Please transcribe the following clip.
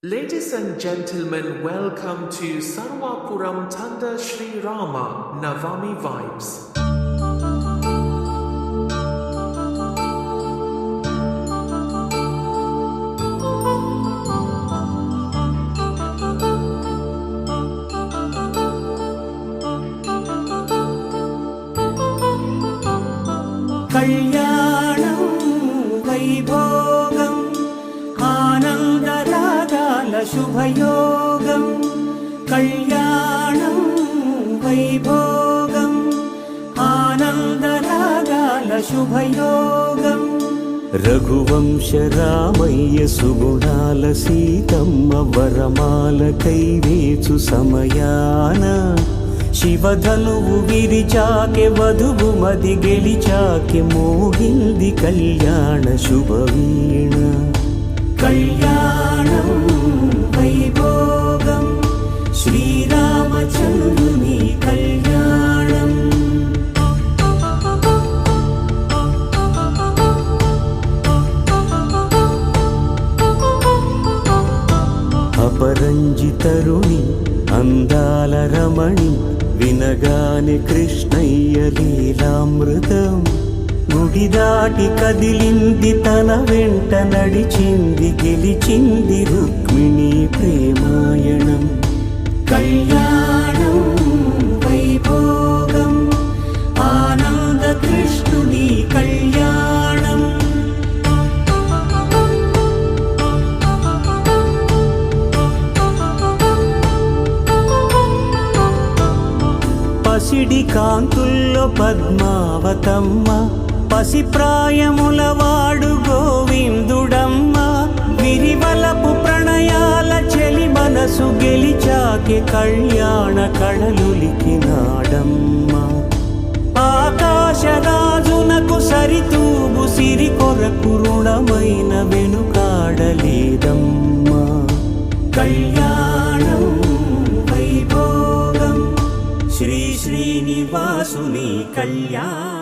Ladies and gentlemen, welcome to Sarvapuram Tanda Sri Rama Navami Vibes. కళ్యాణం వైభోగం ఆనందరాగాల శుభయోగం కళ్యాణం వైభోగం ఆనందరాగాల శుభయోగం రఘువంశ రామయ్య సుగుణాల సీతమ్మ వరమాల కైవేచు సమయాన శివధనువు విరిచాకె వధువు మది గెలిచాకె మోగింది కళ్యాణ శుభవీణ కళ్యాణం వైభోగం శ్రీరామచంద్రుని కళ్యాణం అపరంజితరుణి అందాల రమణి వినగానే కృష్ణయ్య లీలామృతం గుడి దాటి కదిలింది తన వెంట నడిచింది గెలిచింది రుక్మిణి ప్రేమాయణం కళ్యాణం వైభోగం ఆనంద కృష్ణుని కళ్యాణం పసిడి కాంతుల్లో పద్మావతమ్మ పసిప్రాయముల వాడు గోవిందుడమ్మ విరివలపు ప్రణయాల చెలి మనసు గెలిచాకె కళ్యాణ కళలులికినాడమ్మ ఆకాశరాజునకు సరితూగు సిరి కొరకు రుణమైన వెనుకాడలేదమ్మ కళ్యాణం వైభోగం శ్రీ శ్రీనివాసుని కళ్యాణం